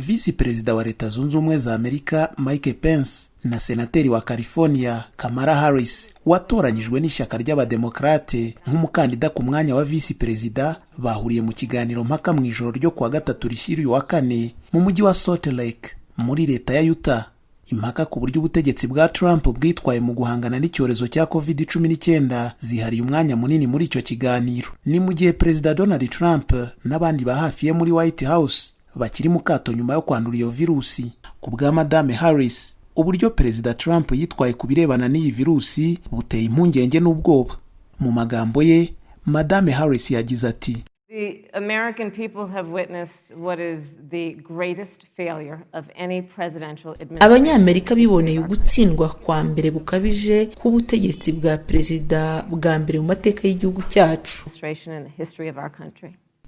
Visi Perezida wa Leta Zunze Ubumwe za Amerika Mike Pence na Senateri wa California Kamala Harris watoranyijwe n'ishyaka ry'Abademokrate nk'umukandida ku mwanya wa Visi Perezida bahuriye mu kiganiro mpaka mu ijoro ryo kuwa gatatu rishyira uwa kane mu mujyi wa Salt Lake muri leta ya Utah. Impaka ku buryo ubutegetsi bwa Trump bwitwaye mu guhangana n'icyorezo cya COVID-19 zihariye umwanya munini muri icyo kiganiro. Ni mu gihe Perezida Donald Trump n'abandi ba hafi ye muri White House bakiri mu kato nyuma yo kwandura iyo virusi. Ku bwa Madame Harris, uburyo Perezida Trump yitwaye ku birebana n'iyi virusi buteye impungenge n'ubwoba. Mu magambo ye, Madame Harris yagize ati: The American people have witnessed what is the greatest failure of any presidential administration. Abanyamerika biboneye ugutsindwa kwa mbere bukabije k'ubutegetsi bwa perezida bwa mbere mu mateka y'igihugu cyacu.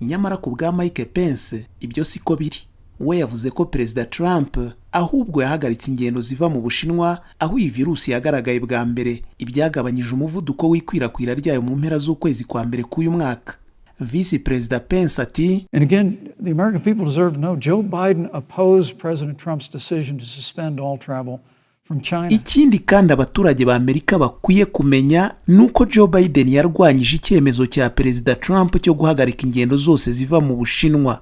Nyamara ku bwa Mike Pence ibyo siko biri. We yavuze ko Perezida Trump ahubwo yahagaritse ingendo ziva mu Bushinwa aho iyi virusi yagaragaye bwa mbere, ibyagabanyije umuvuduko w'ikwirakwira ryayo mu mpera z'ukwezi kwa mbere k'uyu mwaka. Visi Perezida Pence ati: And again, the American people deserve to know Joe Biden opposed President Trump's decision to suspend all travel from China. Ikindi kandi abaturage ba Amerika bakwiye kumenya nuko Joe Biden yarwanyije icyemezo cya Perezida Trump cyo guhagarika ingendo zose ziva mu Bushinwa.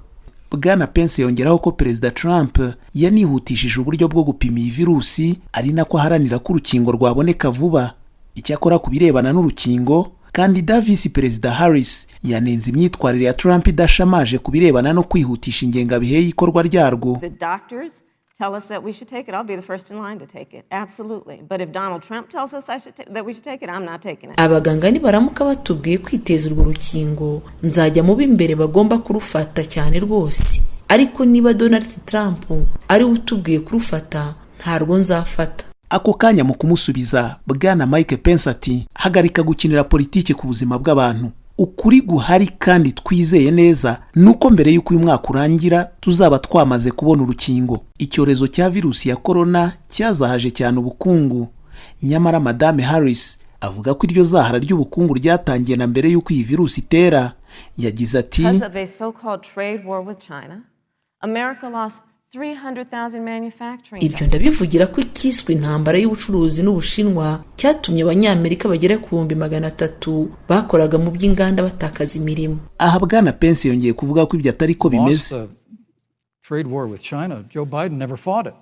Bwana Pence yongeraho ko Perezida Trump yanihutishije uburyo bwo gupima iyi virusi ari nako aharanira ko urukingo rwaboneka vuba. Icyakora ku birebana n'urukingo, kandida Visi Perezida Harris yanenze imyitwarire ya Trump idashamaje ku birebana no kwihutisha ingengabihe y'ikorwa ryarwo. The doctors tell us that we should take it. I'll be the first in line to take it. Absolutely. But if Donald Trump tells us that we should take it, I'm not taking it. Abaganga ni baramuka batubwiye kwiteza urwo rukingo, nzajya mu b'imbere bagomba kurufata cyane rwose. Ariko niba Donald Trump ari utubwiye kurufata, ntarwo nzafata. Ako kanya mu kumusubiza, Bwana Mike Pence ati: hagarika gukinira politiki ku buzima bw'abantu. Ukuri guhari kandi twizeye neza nuko mbere y'uko uyu mwaka urangira tuzaba twamaze kubona urukingo. Icyorezo cya virusi ya corona cyazahaje cyane ubukungu. Nyamara Madame Harris avuga ko iryo zahara ry'ubukungu ryatangiye na mbere y'uko iyi virusi itera. Yagize ati: Because of a so-called trade war with China, America lost 300,000 manufacturing. Ibyo ndabivugira ko ikiswe intambara y'ubucuruzi n'Ubushinwa cyatumye abanyamerika bagera ku 300,000 bakoraga mu by'inganda batakaza imirimo. Aha Bwana Pence yongeye kuvuga ko ibyo atari ko bimeze. Trade war with China, Joe Biden never fought it.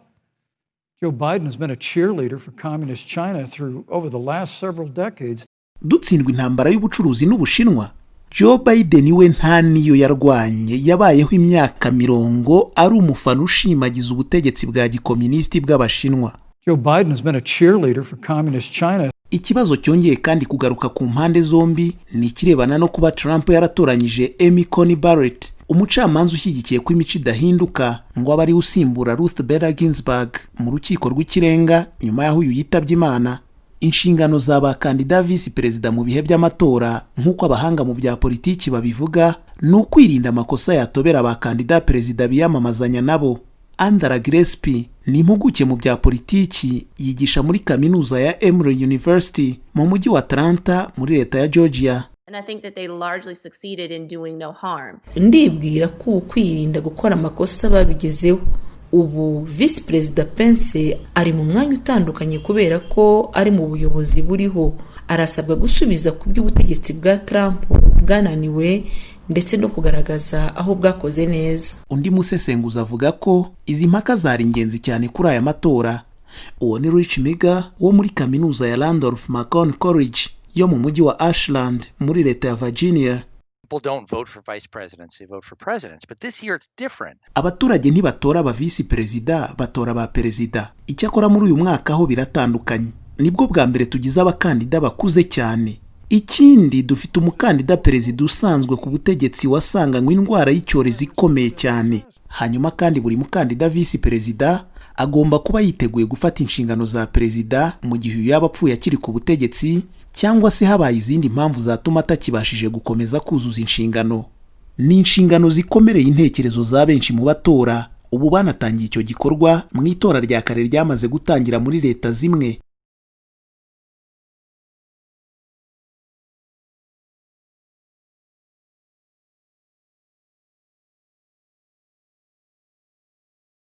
Joe Biden has been a cheerleader for communist China through over the last several decades. Dutsindwa intambara y'ubucuruzi n'Ubushinwa, Joe Biden we nta niyo yarwanye, yabayeho imyaka 40 ari umufana ushimagiza ubutegetsi bwa gikomunisti bw'Abashinwa. Joe Biden has been a cheerleader for communist China. Ikibazo cyongeye kandi kugaruka ku mpande zombi ni ikirebana no kuba Trump yaratoranyije Amy Coney Barrett, umucamanza ushyigikiye ko imico idahinduka, ngo abari usimbura Ruth Bader Ginsburg mu rukiko rw'ikirenga nyuma y'aho uyu yitabye Imana. Inshingano z'abakandida Visi Perezida mu bihe by'amatora nk'uko abahanga mu bya politiki babivuga ni ukwirinda amakosa yatobera abakandida Perezida biyamamazanya nabo. Andra Gillespie ni impuguke mu bya politiki, yigisha muri kaminuza ya Emory University mu mujyi wa Atlanta muri leta ya Georgia. And I think that they largely succeeded in doing no harm. Ndibwira ko kwirinda gukora amakosa babigezeho. Ubu Visi Perezida Pence ari mu mwanya utandukanye kubera ko ari mu buyobozi buriho. Arasabwa gusubiza ku by'ubutegetsi bwa Trump bwananiwe ndetse no kugaragaza aho bwakoze neza. Undi musesenguzi avuga ko izi mpaka zari ingenzi cyane kuri aya matora. Uwo ni Rich Miga wo muri kaminuza ya Randolph Macon College yo mu mujyi wa Ashland muri leta ya Virginia. People don't vote for vice presidents, they vote for presidents. But this year it's different. Abaturage ntibatora aba visi perezida, batora ba perezida. Icyakora muri uyu mwaka ho biratandukanye. Nibwo bwa mbere tugize abakandida bakuze cyane. Ikindi dufite umukandida perezida usanzwe ku butegetsi wasanganywe indwara y'icyorezo ikomeye cyane. Hanyuma kandi buri mukandida visi perezida agomba kuba yiteguye gufata inshingano za perezida mu gihe yaba apfuye akiri ku butegetsi cyangwa se habaye izindi mpamvu zatuma atakibashije gukomeza kuzuza inshingano. Ni inshingano zikomereye intekerezo za benshi mu batora. Ubu banatangiye icyo gikorwa mu itora rya kare ryamaze gutangira muri leta zimwe.